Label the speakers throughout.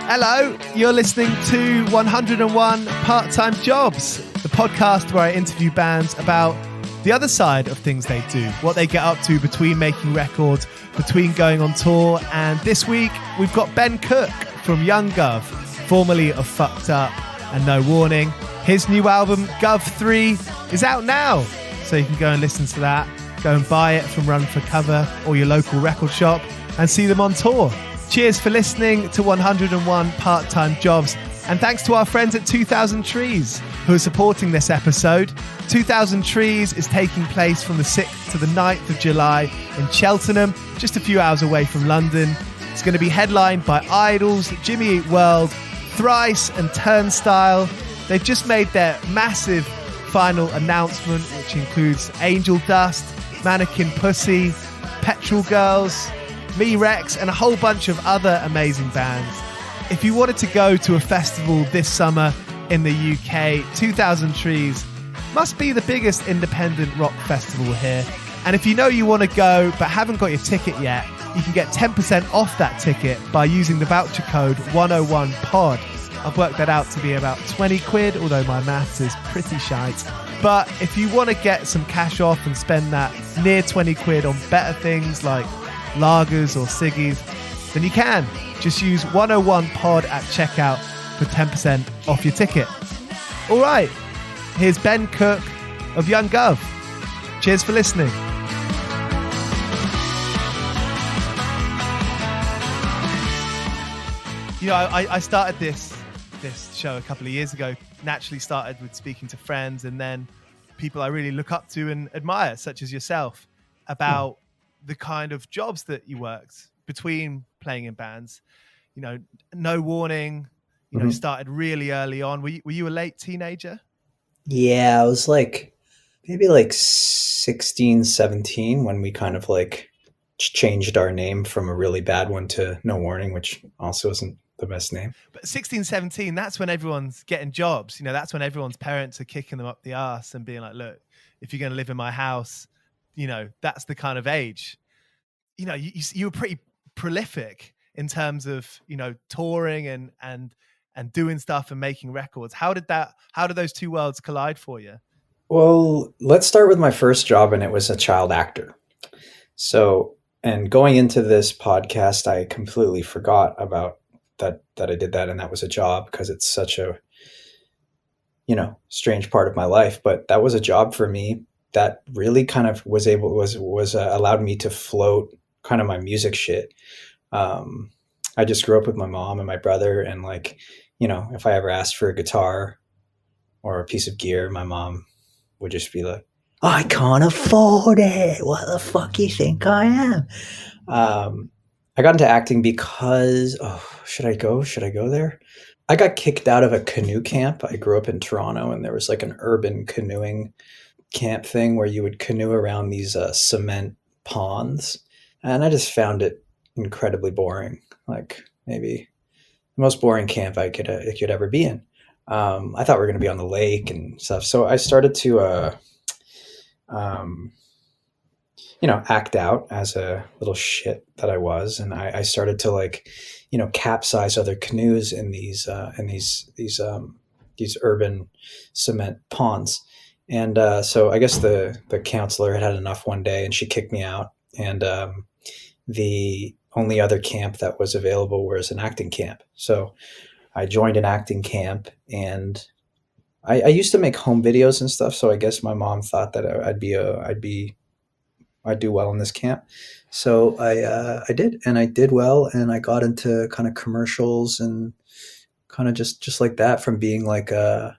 Speaker 1: Hello, you're listening to 101 Part-Time Jobs, the podcast where I interview bands about the other side of things they do, what they get up to between making records, between going on tour. And this week, we've got Ben Cook from Young Guv, formerly of Fucked Up and No Warning. His new album, GUV III, is out now, so you can go and listen to that. Go and buy it from Run for Cover or your local record shop and see them on tour. Cheers for listening to 101 Part-Time Jobs. And thanks to our friends at 2000 Trees who are supporting this episode. 2000 Trees is taking place from the 6th to the 9th of July in Cheltenham, just a few hours away from London. It's going to be headlined by Idols, Jimmy Eat World, Thrice and Turnstile. They've just made their massive final announcement, which includes Angel Dust, Mannequin Pussy, Petrol Girls, Me Rex, and a whole bunch of other amazing bands. If you wanted to go to a festival this summer in the UK, 2000 Trees must be the biggest independent rock festival here. And if you know you want to go but haven't got your ticket yet, you can get 10% off that ticket by using the voucher code 101pod. I've worked that out to be about 20 quid, although my maths is pretty shite. But if you want to get some cash off and spend that near 20 quid on better things like lagers or ciggies, then you can. Just use 101pod at checkout for 10% off your ticket. All right, here's Ben Cook of Young Guv. Cheers for listening. You know, I started this show a couple of years ago, naturally started with speaking to friends and then people I really look up to and admire, such as yourself, about the kind of jobs that you worked between playing in bands. You know, No Warning, you know, started really early on. Were you a late teenager?
Speaker 2: Yeah, I was maybe 16, 17 when we kind of changed our name from a really bad one to No Warning, which also isn't the best name.
Speaker 1: But 16, 17, that's when everyone's getting jobs. You know, that's when everyone's parents are kicking them up the arse and being like, look, if you're going to live in my house, you know, that's the kind of age. You know, you were pretty prolific in terms of, you know, touring and doing stuff and making records. How did those two worlds collide for you?
Speaker 2: Well, let's start with my first job, and it was a child actor. So, and going into this podcast, I completely forgot about that I did that, and that was a job, because it's such a, you know, strange part of my life. But that was a job for me that really kind of was allowed me to float kind of my music shit. I just grew up with my mom and my brother, and you know, if I ever asked for a guitar or a piece of gear, my mom would just be like, I can't afford it. What the fuck you think I am? I got into acting because, should I go there? I got kicked out of a canoe camp. I grew up in Toronto, and there was an urban canoeing camp thing where you would canoe around these cement ponds. And I just found it incredibly boring. Maybe the most boring camp I could ever be in. I thought we were going to be on the lake and stuff. So I started to, you know, act out as a little shit that I was. And I started to you know, capsize other canoes in these urban cement ponds. And so I guess the counselor had enough one day, and she kicked me out. And the only other camp that was available was an acting camp. So I joined an acting camp, and I used to make home videos and stuff. So I guess my mom thought that I'd do well in this camp. So I did, and I did well, and I got into kind of commercials and kind of just like that, from being a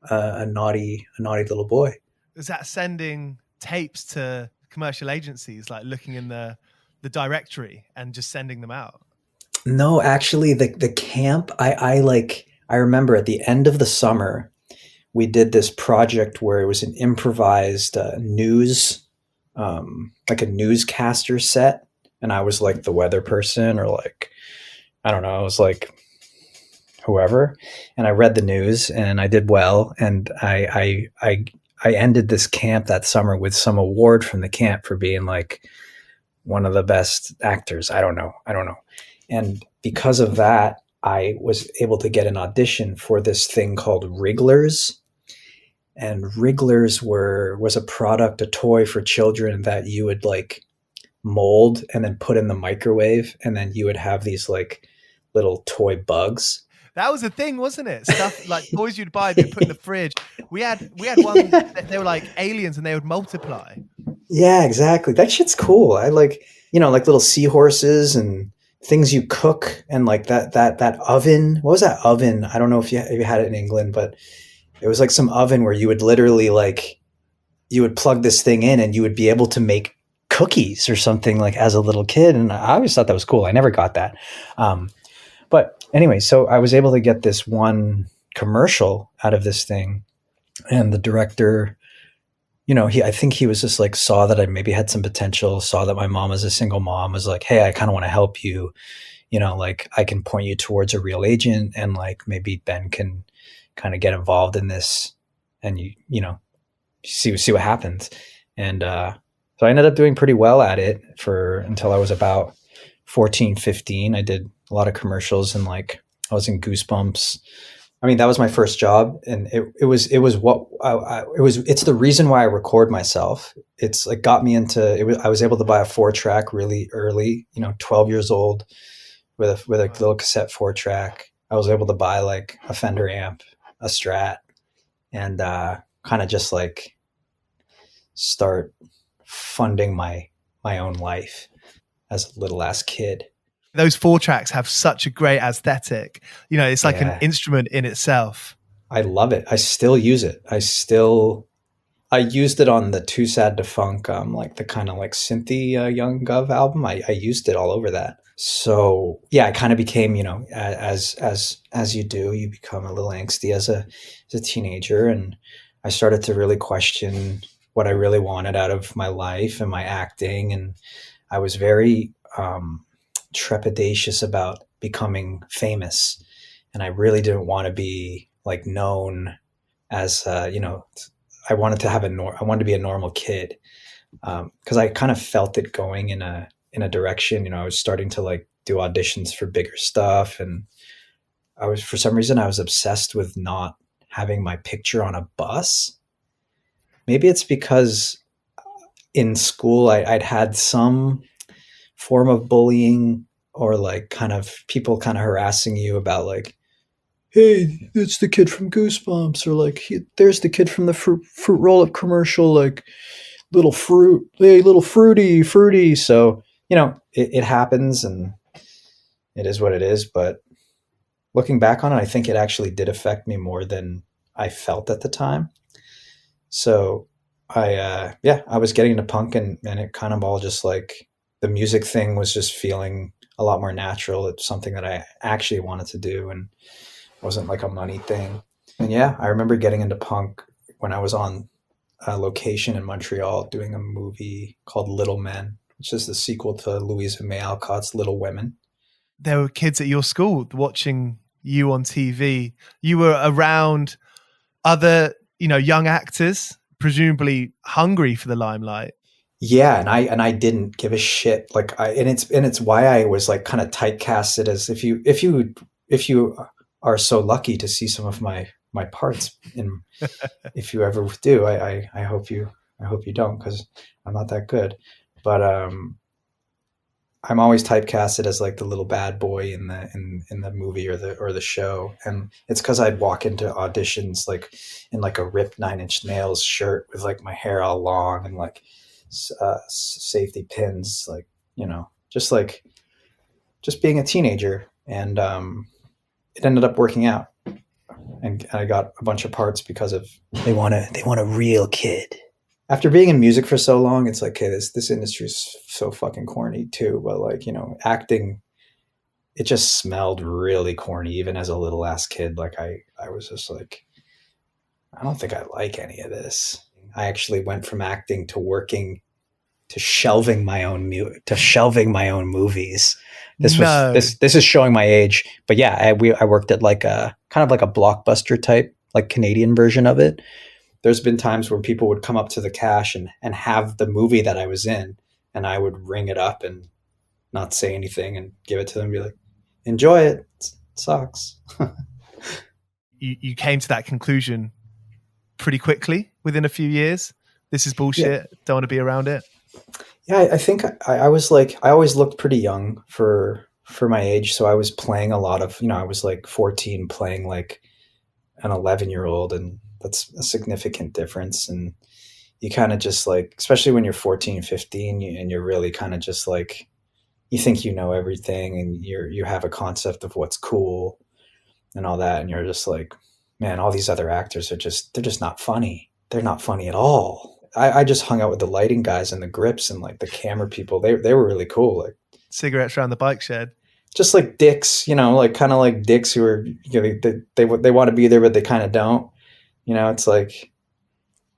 Speaker 2: naughty little boy.
Speaker 1: Is that sending tapes to commercial agencies, looking in the directory and just sending them out?
Speaker 2: No, actually the camp, I remember at the end of the summer, we did this project where it was an improvised news, a newscaster set. And I was the weather person, or I don't know, I was whoever. And I read the news, and I did well. And I ended this camp that summer with some award from the camp for being one of the best actors. I don't know. And because of that, I was able to get an audition for this thing called Wrigglers. And Wrigglers was a toy for children that you would like mold and then put in the microwave, and then you would have these like little toy bugs.
Speaker 1: That was a thing, wasn't it? Stuff like toys you'd buy, they'd put in the fridge. We had one. They were like aliens, and they would multiply.
Speaker 2: Yeah, exactly. That shit's cool. I like, like little seahorses and things you cook, and like that oven. What was that oven? I don't know if you had it in England, but it was like some oven where you would literally like you would plug this thing in and you would be able to make cookies or something like as a little kid. And I always thought that was cool. I never got that. But anyway, so I was able to get this one commercial out of this thing, and the director, I think he was just like, saw that I maybe had some potential, saw that my mom was a single mom, was like, hey, I kind of want to help you, like I can point you towards a real agent, and like maybe Ben can kind of get involved in this, and see what happens. And so I ended up doing pretty well at it until I was about 14, 15. I did a lot of commercials, and like I was in Goosebumps. I mean, that was my first job, and it's the reason why I record myself. It's like got me into it. I was able to buy a 4-track really early, 12 years old, with a little cassette 4-track. I was able to buy like a Fender amp, a Strat, and kind of just like start funding my own life as a little ass kid.
Speaker 1: Those 4-tracks have such a great aesthetic. It's like an instrument in itself.
Speaker 2: I love it. I still use it. I used it on the Too Sad to Funk, like the kind of like synthy Young Guv album. I used it all over that. So yeah, I kind of became, as you do, you become a little angsty as a teenager, and I started to really question what I really wanted out of my life and my acting, and I was very trepidatious about becoming famous, and I really didn't want to be like known as I wanted to be a normal kid, because I kind of felt it going in a direction. I was starting to like do auditions for bigger stuff, and for some reason I was obsessed with not having my picture on a bus. Maybe it's because in school I'd had some form of bullying, or like kind of people kind of harassing you about like, hey, it's the kid from Goosebumps, or like, there's the kid from the fruit roll-up commercial, like little fruit, hey, little fruity. So, it happens, and it is what it is. But looking back on it, I think it actually did affect me more than I felt at the time. So I was getting into punk, and it kind of all just like the music thing was just feeling a lot more natural. It's something that I actually wanted to do, and wasn't like a money thing. And yeah, I remember getting into punk when I was on a location in Montreal doing a movie called Little Men, which is the sequel to Louisa May Alcott's Little Women.
Speaker 1: There were kids at your school watching you on TV. You were around other, young actors, presumably hungry for the limelight.
Speaker 2: Yeah, and I didn't give a shit. Like it's why I was like kind of typecasted as, if you are so lucky to see some of my parts, and if you ever do, I hope you don't, because I'm not that good. But I'm always typecasted as like the little bad boy in the movie or the show, and it's because I'd walk into auditions like in like a ripped 9 Inch Nails shirt with like my hair all long and like safety pins, like just being a teenager, and it ended up working out, and I got a bunch of parts because of they want a real kid. After being in music for so long, it's like, okay, this industry is so fucking corny too. But like, acting, it just smelled really corny, even as a little ass kid. Like I was just like, I don't think I like any of this. I actually went from acting to working to shelving my own movies. This is showing my age, but yeah, I worked at like a kind of like a Blockbuster type, like Canadian version of it. There's been times where people would come up to the cash and have the movie that I was in, and I would ring it up and not say anything and give it to them and be like, enjoy it. sucks.
Speaker 1: You came to that conclusion pretty quickly within a few years. This is bullshit. Yeah. Don't want to be around it.
Speaker 2: Yeah, I think I was like, I always looked pretty young for my age. So I was playing a lot of, I was like 14 playing like an 11-year-old, and that's a significant difference. And you kind of just like, especially when you're 14, 15, and you're really kind of just like, you think you know everything, and you have a concept of what's cool and all that. And you're just like, man, all these other actors they're just not funny. They're not funny at all. I just hung out with the lighting guys and the grips and like the camera people. They were really cool. Like
Speaker 1: cigarettes around the bike shed.
Speaker 2: Just like dicks, like kind of like dicks who are, they want to be there, but they kind of don't. It's like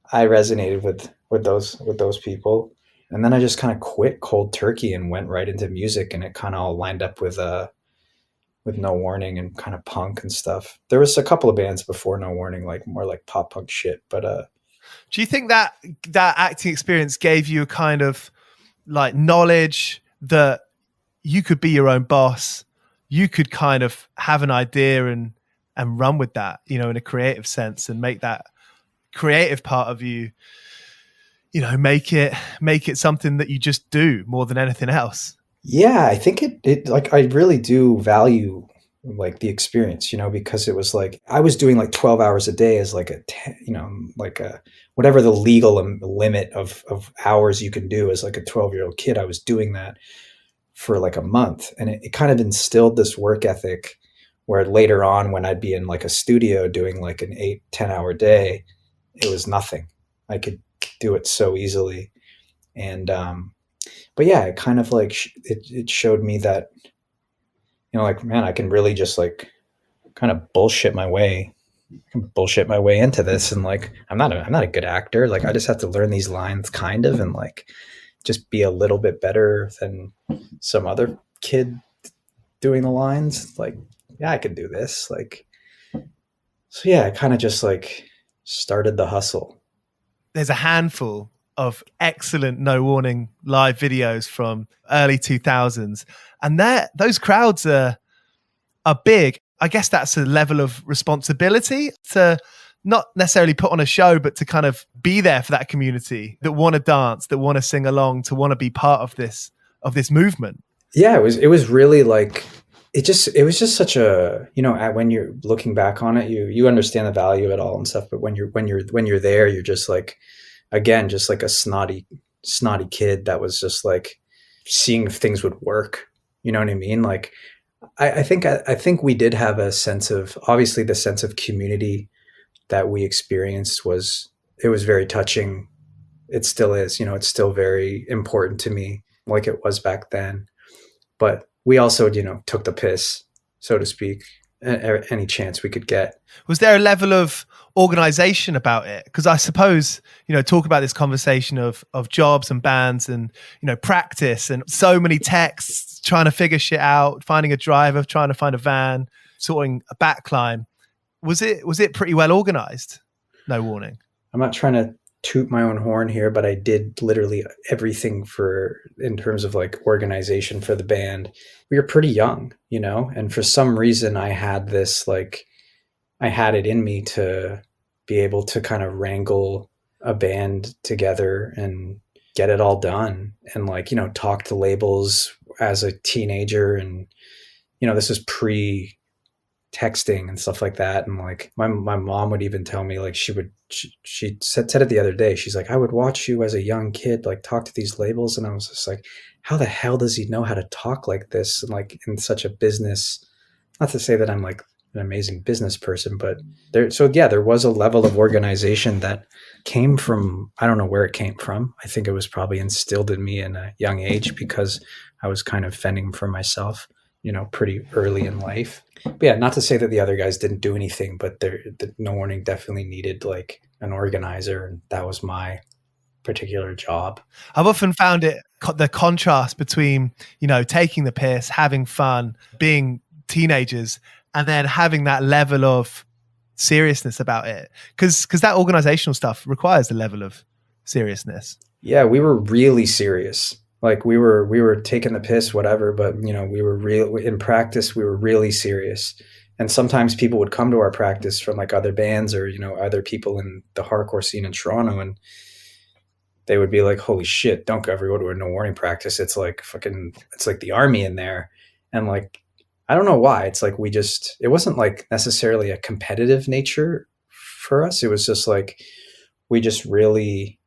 Speaker 2: I resonated with those people. And then I just kind of quit cold turkey and went right into music, and it kind of all lined up with No Warning and kind of punk and stuff. There was a couple of bands before No Warning, like more like pop punk shit, but
Speaker 1: do you think that acting experience gave you a kind of like knowledge that you could be your own boss, you could kind of have an idea and run with that, in a creative sense, and make that creative part of you, make it something that you just do more than anything else? Yeah,
Speaker 2: I think it like, I really do value like the experience, because it was like, I was doing like 12 hours a day as like like a, whatever the legal limit of hours you can do as like a 12-year-old kid. I was doing that for like a month, and it kind of instilled this work ethic where later on, when I'd be in like a studio doing like an 8-10 hour day, it was nothing. I could do it so easily. And but yeah, it kind of like it showed me that, like, man, I can really just like kind of bullshit my way into this. And like, I'm not a good actor. Like, I just have to learn these lines kind of, and like just be a little bit better than some other kid doing the lines. Like, yeah, I can do this. Like, so yeah, I kind of just like started the hustle.
Speaker 1: There's a handful of excellent No Warning live videos from early 2000s, and those crowds are big. I guess that's a level of responsibility to not necessarily put on a show, but to kind of be there for that community that want to dance, that want to sing along, to want to be part of this movement.
Speaker 2: Yeah, it was really like, it was just such a, when you're looking back on it, you understand the value of it all and stuff. But when you're there, you're just like, again, just like a snotty kid that was just like seeing if things would work. You know what I mean? Like, I think we did have a sense of, obviously the sense of community that we experienced was very touching. It still is, it's still very important to me, like it was back then. But we also, took the piss, so to speak, any chance we could get.
Speaker 1: Was there a level of organization about it? Because I suppose, talk about this conversation of jobs and bands and, practice and so many texts, trying to figure shit out, finding a driver, trying to find a van, sorting a back climb. Was it pretty well organized? No Warning.
Speaker 2: I'm not trying to toot my own horn here, but I did literally everything in terms of like organization for the band. We were pretty young, and for some reason I had this, like, I had it in me to be able to kind of wrangle a band together and get it all done, and like, talk to labels as a teenager. And, this was pre-texting and stuff like that. And like my mom would even tell me, like, she said it the other day. She's like, I would watch you as a young kid, like, talk to these labels. And I was just like, how the hell does he know how to talk like this? And like, in such a business, not to say that I'm like an amazing business person, but there was a level of organization that came from, I don't know where it came from. I think it was probably instilled in me in a young age because I was kind of fending for myself, pretty early in life. But yeah, not to say that the other guys didn't do anything, but the No Warning definitely needed like an organizer, and that was my particular job.
Speaker 1: I've often found it, the contrast between, taking the piss, having fun, being teenagers, and then having that level of seriousness about it. Because that organizational stuff requires a level of seriousness.
Speaker 2: Yeah, we were really serious. Like we were taking the piss, whatever, but we were real in practice. We were really serious. And sometimes people would come to our practice from like other bands or, other people in the hardcore scene in Toronto, and they would be like, holy shit, don't ever go to a no warning practice. It's like it's like the army in there. And like, I don't know why. It's like it wasn't like necessarily a competitive nature for us. It was just like, we just really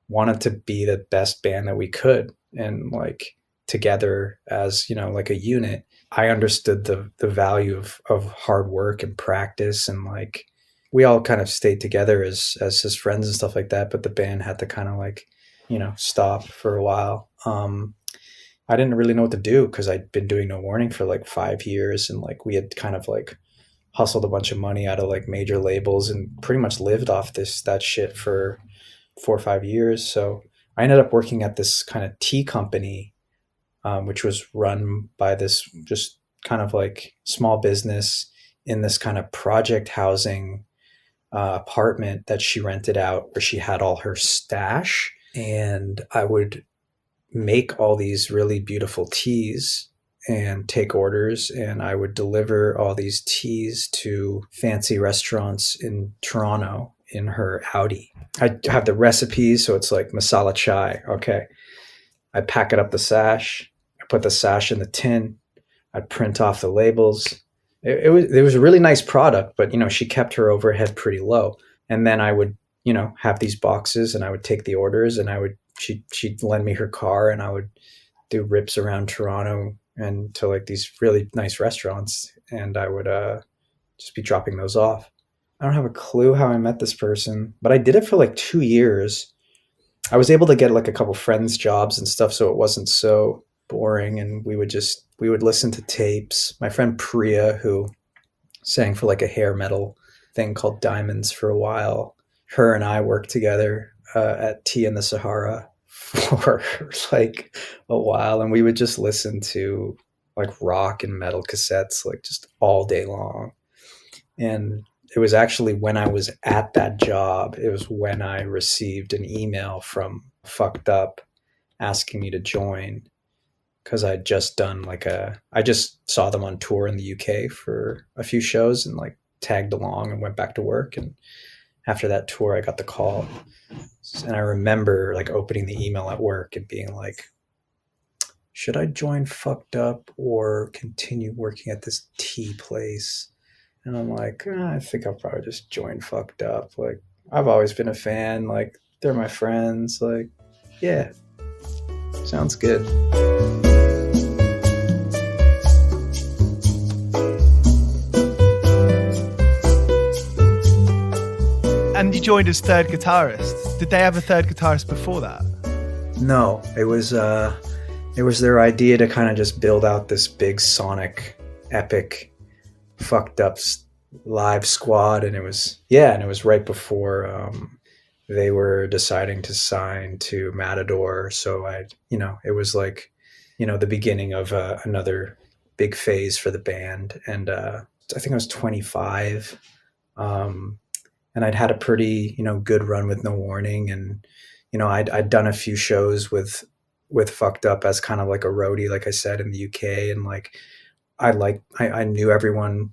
Speaker 2: wanted to be the best band that we could. And like together as, like a unit, I understood the value of hard work and practice. And like, we all kind of stayed together as his friends and stuff like that. But the band had to kind of like, stop for a while. I didn't really know what to do because I'd been doing No Warning for like 5 years. And like, we had kind of like hustled a bunch of money out of like major labels and pretty much lived off that shit for 4 or 5 years. So I ended up working at this kind of tea company, which was run by this just kind of like small business in this kind of project housing apartment that she rented out, where she had all her stash. And I would make all these really beautiful teas and take orders, and I would deliver all these teas to fancy restaurants in Toronto in her Audi. I have the recipes, so it's like masala chai. Okay. I pack it up the sash. I put the sash in the tin. I'd print off the labels. It was a really nice product, but she kept her overhead pretty low. And then I would, have these boxes, and I would take the orders, and she'd lend me her car, and I would do rips around Toronto and to like these really nice restaurants, and I would just be dropping those off. I don't have a clue how I met this person, but I did it for like 2 years. I was able to get like a couple friends' jobs and stuff, so it wasn't so boring. And we would listen to tapes. My friend Priya, who sang for like a hair metal thing called Diamonds for a while, her and I worked together at Tea in the Sahara for like a while, and we would just listen to like rock and metal cassettes like just all day long. And it was actually when I was at that job, it was when I received an email from Fucked Up asking me to join, because I'd just done I just saw them on tour in the UK for a few shows and like tagged along and went back to work. And after that tour, I got the call. And I remember like opening the email at work and being like, should I join Fucked Up or continue working at this tea place? And I'm like, I think I'll probably just join Fucked Up. Like, I've always been a fan. Like, they're my friends. Like, yeah, sounds good.
Speaker 1: And you joined as third guitarist. Did they have a third guitarist before that?
Speaker 2: No, it was their idea to kind of just build out this big sonic, epic, Fucked Up live squad. And it was right before they were deciding to sign to Matador. So it was like, the beginning of another big phase for the band. And I think I was 25. And I'd had a pretty, good run with No Warning. And, I'd done a few shows with Fucked Up as kind of like a roadie, like I said, in the UK. And like, I knew everyone,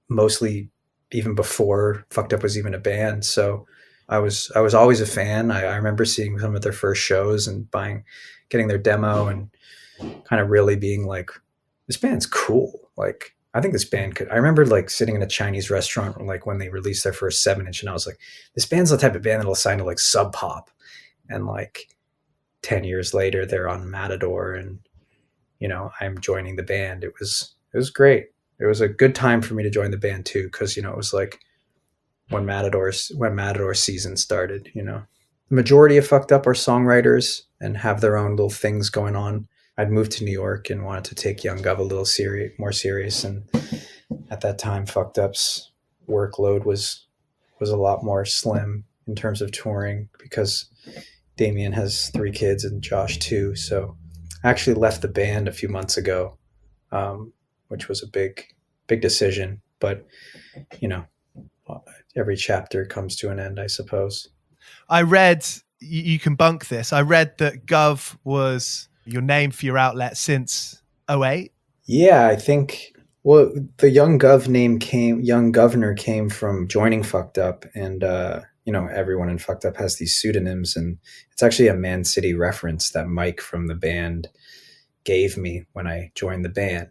Speaker 2: mostly even before Fucked Up was even a band. So I was always a fan. I remember seeing some of their first shows and getting their demo and kind of really being like, this band's cool. Like, I think this band could. I remember like sitting in a Chinese restaurant like when they released their first 7-inch, and I was like, this band's the type of band that'll sign to like Sub Pop. And like 10 years later, they're on Matador, and I'm joining the band. It was great. It was a good time for me to join the band too, because it was like when Matador season started. The majority of Fucked Up are songwriters and have their own little things going on. I'd moved to New York and wanted to take Young Guv a little more serious. And at that time, Fucked Up's workload was a lot more slim in terms of touring, because Damien has 3 kids and Josh 2. So I actually left the band a few months ago, which was a big decision. But, every chapter comes to an end, I suppose.
Speaker 1: I read you can bunk this. I read that Guv was your name for your outlet since '08.
Speaker 2: Yeah, I think, well, the Young Governor came from joining Fucked Up, and everyone in Fucked Up has these pseudonyms, and it's actually a Man City reference that Mike from the band gave me when I joined the band.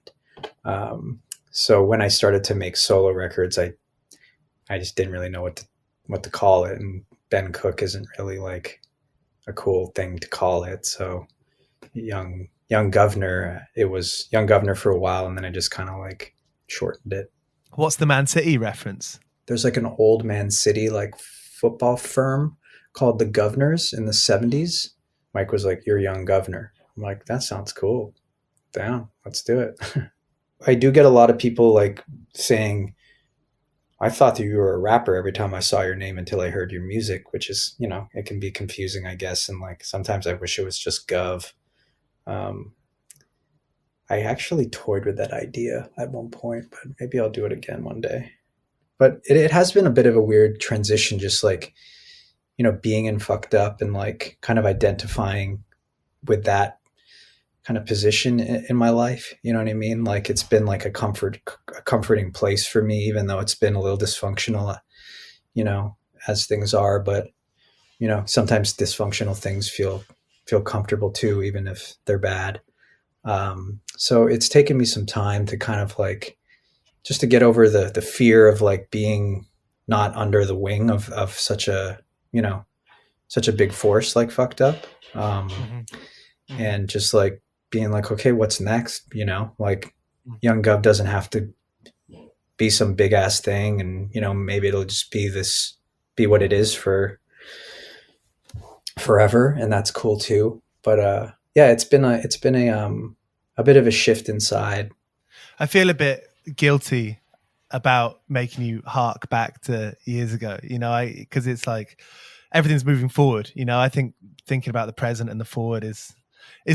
Speaker 2: So when I started to make solo records, I just didn't really know what to call it, and Ben Cook isn't really like a cool thing to call it. So Young Governor, it was Young Governor for a while, and then I just kind of like shortened it.
Speaker 1: What's the Man City reference?
Speaker 2: There's like an old Man City like football firm called the Governors in the 70s. Mike was like, "You're Young Governor." I'm like, "That sounds cool. Down, let's do it." I do get a lot of people like saying, "I thought that you were a rapper every time I saw your name until I heard your music," which is, it can be confusing, I guess. And like, sometimes I wish it was just Guv. I actually toyed with that idea at one point, but maybe I'll do it again one day. But it has been a bit of a weird transition, just like, being in Fucked Up and like kind of identifying with that kind of position in my life. You know what I mean? Like, it's been like a comforting place for me, even though it's been a little dysfunctional, as things are. But, sometimes dysfunctional things feel comfortable too, even if they're bad. So it's taken me some time to kind of like, just to get over the fear of like being not under the wing of such a big force like Fucked Up. And just like being like, okay, what's next? Like Young Guv doesn't have to be some big ass thing. And, maybe it'll just be what it is for forever. And that's cool too. But, yeah, it's been a bit of a shift inside.
Speaker 1: I feel a bit guilty about making you hark back to years ago, because it's like everything's moving forward. I think thinking about the present and the forward is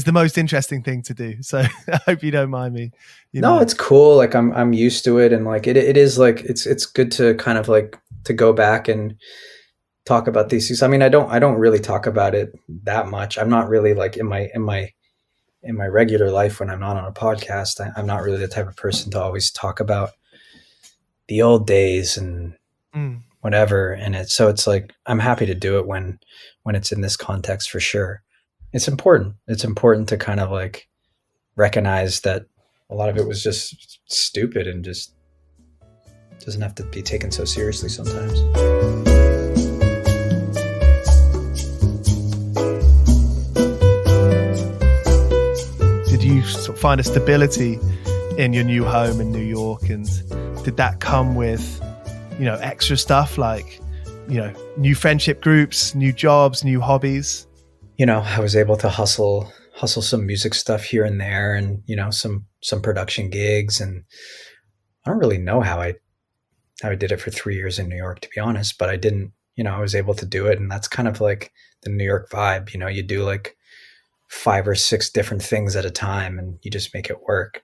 Speaker 1: the most interesting thing to do. So I hope you don't mind me.
Speaker 2: No, it's cool. Like I'm used to it. And like, it is like, it's good to kind of like to go back and talk about these things. I mean, I don't really talk about it that much. I'm not really like in my regular life when I'm not on a podcast, I'm not really the type of person to always talk about the old days and whatever. And it's like, I'm happy to do it when it's in this context for sure. It's important. It's important to kind of like recognize that a lot of it was just stupid and just doesn't have to be taken so seriously sometimes.
Speaker 1: Did you sort of find a stability in your new home in New York? And did that come with, extra stuff like, new friendship groups, new jobs, new hobbies?
Speaker 2: I was able to hustle some music stuff here and there, and, some production gigs. And I don't really know how I did it for 3 years in New York, to be honest, but I didn't, I was able to do it. And that's kind of like the New York vibe. You do like 5 or 6 different things at a time and you just make it work,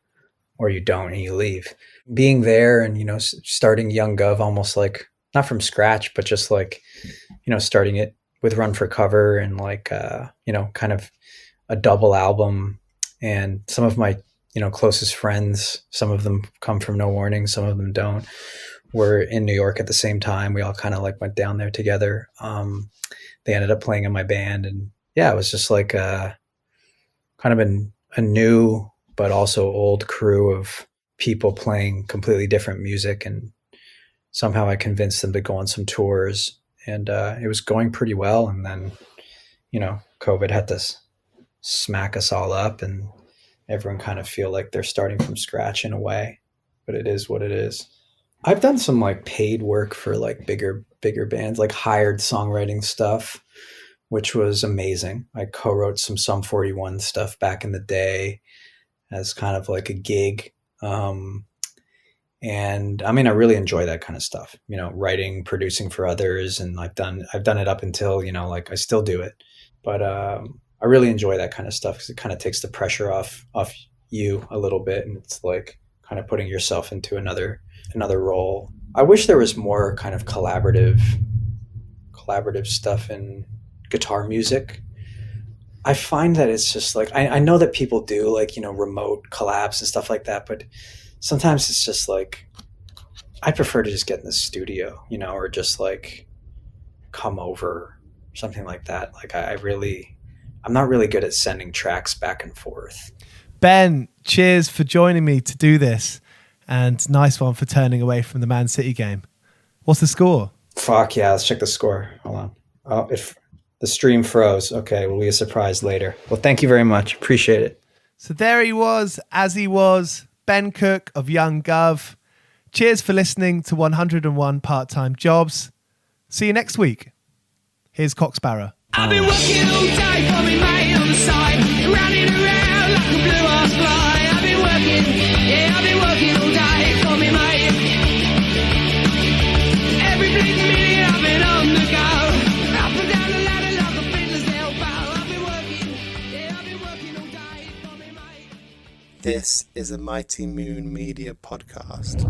Speaker 2: or you don't and you leave. Being there and, starting Young Guv almost like not from scratch, but just like, starting it with Run for Cover and like, kind of a double album. And some of my, closest friends, some of them come from No Warning, some of them don't, were in New York at the same time. We all kind of like went down there together. They ended up playing in my band, and yeah, it was just like kind of a new, but also old crew of people playing completely different music. And somehow I convinced them to go on some tours, and it was going pretty well. And then, COVID had to smack us all up, and everyone kind of feel like they're starting from scratch in a way, but it is what it is. I've done some like paid work for like bigger bands, like hired songwriting stuff, which was amazing. I co-wrote some Sum 41 stuff back in the day as kind of like a gig. And I mean, I really enjoy that kind of stuff, writing, producing for others. And I've done it up until, like I still do it, but, I really enjoy that kind of stuff because it kind of takes the pressure off you a little bit. And it's like kind of putting yourself into another role. I wish there was more kind of collaborative stuff in guitar music, I find that it's just like, I know that people do like, remote collabs and stuff like that, but sometimes it's just like, I prefer to just get in the studio, or just like come over, something like that. Like I'm not really good at sending tracks back and forth.
Speaker 1: Ben, cheers for joining me to do this, and nice one for turning away from the Man City game. What's the score?
Speaker 2: Fuck yeah, let's check the score. Hold on. Oh, if the stream froze. Okay, we'll be a surprise later. Well, thank you very much. Appreciate it.
Speaker 1: So there he was, as he was, Ben Cook of Young Guv. Cheers for listening to 101 Part-Time Jobs. See you next week. Here's Cocksparrer.
Speaker 3: I've been working all day for me mate on the side, running around like a blue-ass fly. I've been working all day for me mate. Every bleeding minute I've been on the go, up and down the ladder like a fiddler's elbow. I've been working all day for me mate.
Speaker 1: This is a Mighty Moon Media podcast.